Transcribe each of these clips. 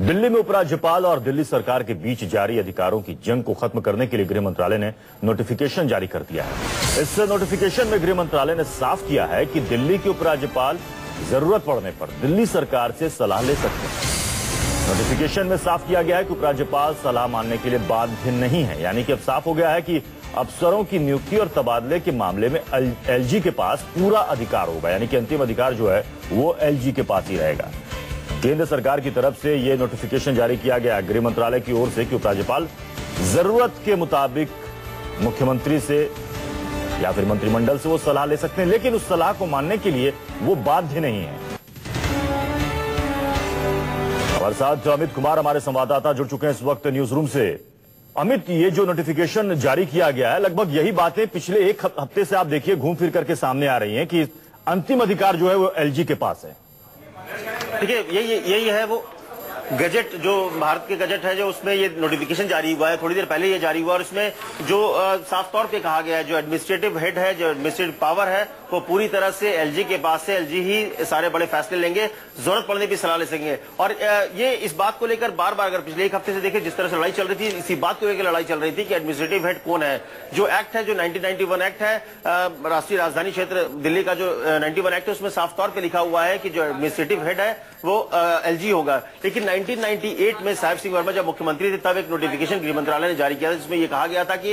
दिल्ली में उपराज्यपाल और दिल्ली सरकार के बीच जारी अधिकारों की जंग को खत्म करने के लिए गृह मंत्रालय ने नोटिफिकेशन जारी कर दिया है। इस नोटिफिकेशन में गृह मंत्रालय ने साफ किया है कि दिल्ली के उपराज्यपाल जरूरत पड़ने पर दिल्ली सरकार से सलाह ले सकते हैं। नोटिफिकेशन में साफ किया गया है कि उपराज्यपाल सलाह मानने के लिए बाध्य नहीं है, यानी कि अब साफ हो गया है कि अफसरों की नियुक्ति और तबादले के मामले में एलजी के पास पूरा अधिकार होगा, यानी कि अंतिम अधिकार जो है वो एलजी के पास ही रहेगा। केंद्र सरकार की तरफ से यह नोटिफिकेशन जारी किया गया गृह मंत्रालय की ओर से कि उपराज्यपाल जरूरत के मुताबिक मुख्यमंत्री से या फिर मंत्रिमंडल से वो सलाह ले सकते हैं, लेकिन उस सलाह को मानने के लिए वो बाध्य नहीं है। हमारे साथ अमित कुमार हमारे संवाददाता जुड़ चुके हैं इस वक्त न्यूज रूम से। अमित, ये जो नोटिफिकेशन जारी किया गया है, लगभग यही बातें पिछले एक हफ्ते से आप देखिए घूम फिर करके सामने आ रही हैं कि अंतिम अधिकार जो है वो एलजी के पास है। देखिए, यही है वो गजट, जो भारत के गजट है, जो उसमें ये नोटिफिकेशन जारी हुआ है। थोड़ी देर पहले ये जारी हुआ और इसमें जो साफ तौर पे कहा गया है, जो एडमिनिस्ट्रेटिव हेड है, जो एडमिनिस्ट्रेटिव पावर है, वो पूरी तरह से एलजी के पास से, एलजी ही सारे बड़े फैसले लेंगे, जरूरत पड़ने की सलाह ले सकेंगे। और ये इस बात को लेकर बार बार, अगर पिछले एक हफ्ते से देखें जिस तरह से लड़ाई चल रही थी, इसी बात को लेकर लड़ाई चल रही थी कि एडमिनिस्ट्रेटिव हेड कौन है। जो एक्ट है, जो 1991 एक्ट है, राष्ट्रीय राजधानी क्षेत्र दिल्ली का जो 91 एक्ट है, उसमें साफ तौर पर लिखा हुआ है कि जो एडमिनिस्ट्रेटिव हेड है वो एलजी होगा। लेकिन 1998 में साहिब सिंह वर्मा जब मुख्यमंत्री थे, तब एक नोटिफिकेशन गृह मंत्रालय ने जारी किया था, जिसमें यह कहा गया था कि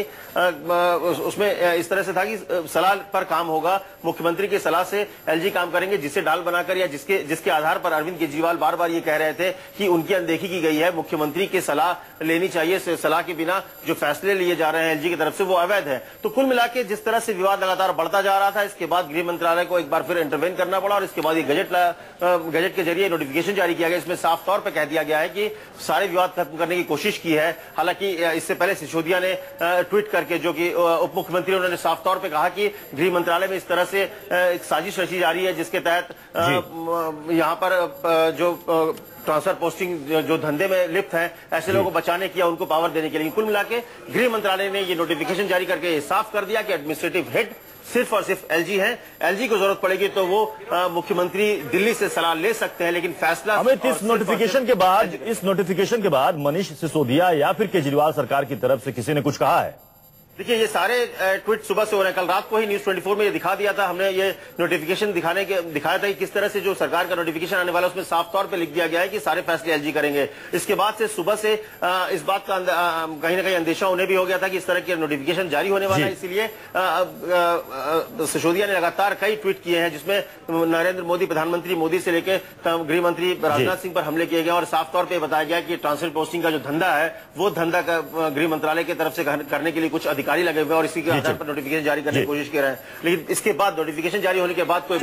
उसमें इस तरह से था कि सलाह पर काम होगा, मुख्यमंत्री की सलाह से एलजी काम करेंगे, जिसे डाल बनाकर या जिसके आधार पर अरविंद केजरीवाल बार बार ये कह रहे थे कि उनकी अनदेखी की गई है, मुख्यमंत्री की सलाह लेनी चाहिए, सलाह के बिना जो फैसले लिए जा रहे हैं एलजी की तरफ से वो अवैध है। तो कुल मिला के जिस तरह से विवाद लगातार बढ़ता जा रहा था, इसके बाद गृह मंत्रालय को एक बार फिर इंटरवेन करना पड़ा और इसके बाद ये गजट के जरिए नोटिफिकेशन जारी किया गया। इसमें साफ तौर पर कह दिया गया है कि सारे विवाद खत्म करने की कोशिश की है। हालांकि इससे पहले सिसोदिया ने ट्वीट करके, जो कि उप मुख्यमंत्री, उन्होंने साफ तौर पे कहा कि गृह मंत्रालय में इस तरह से एक साजिश रची जा रही है, जिसके तहत यहां पर जो ट्रांसफर पोस्टिंग जो धंधे में लिप्त हैं, ऐसे लोगों को बचाने की या उनको पावर देने के लिए। कुल मिला के गृह मंत्रालय ने ये नोटिफिकेशन जारी करके साफ कर दिया कि एडमिनिस्ट्रेटिव हेड सिर्फ और सिर्फ एलजी है। एलजी को जरूरत पड़ेगी तो वो मुख्यमंत्री दिल्ली से सलाह ले सकते हैं, लेकिन फैसला अमित, इस नोटिफिकेशन के बाद मनीष सिसोदिया या फिर केजरीवाल सरकार की तरफ से किसी ने कुछ कहा है? देखिए, ये सारे ट्वीट सुबह से हो रहे हैं। कल रात को ही न्यूज 24 में ये दिखा दिया था, हमने ये नोटिफिकेशन दिखाया था कि किस तरह से जो सरकार का नोटिफिकेशन आने वाला है, उसमें साफ तौर पे लिख दिया गया है कि सारे फैसले एलजी करेंगे। इसके बाद से सुबह से इस बात का कहीं ना कहीं अंदेशा उन्हें भी हो गया था कि इस तरह के नोटिफिकेशन जारी होने वाला है। इसीलिए सिसोदिया ने लगातार कई ट्वीट किए हैं, जिसमें नरेंद्र मोदी, प्रधानमंत्री मोदी से लेकर गृह मंत्री राजनाथ सिंह पर हमले किए गए और साफ तौर पर बताया गया कि ट्रांसफर पोस्टिंग का जो धंधा है, वो धंधा गृह मंत्रालय की तरफ से करने के लिए कुछ अधिकारी लगे हुए और इसी के आधार पर नोटिफिकेशन जारी करने की कोशिश कर रहे हैं। लेकिन इसके बाद नोटिफिकेशन जारी होने के बाद कोई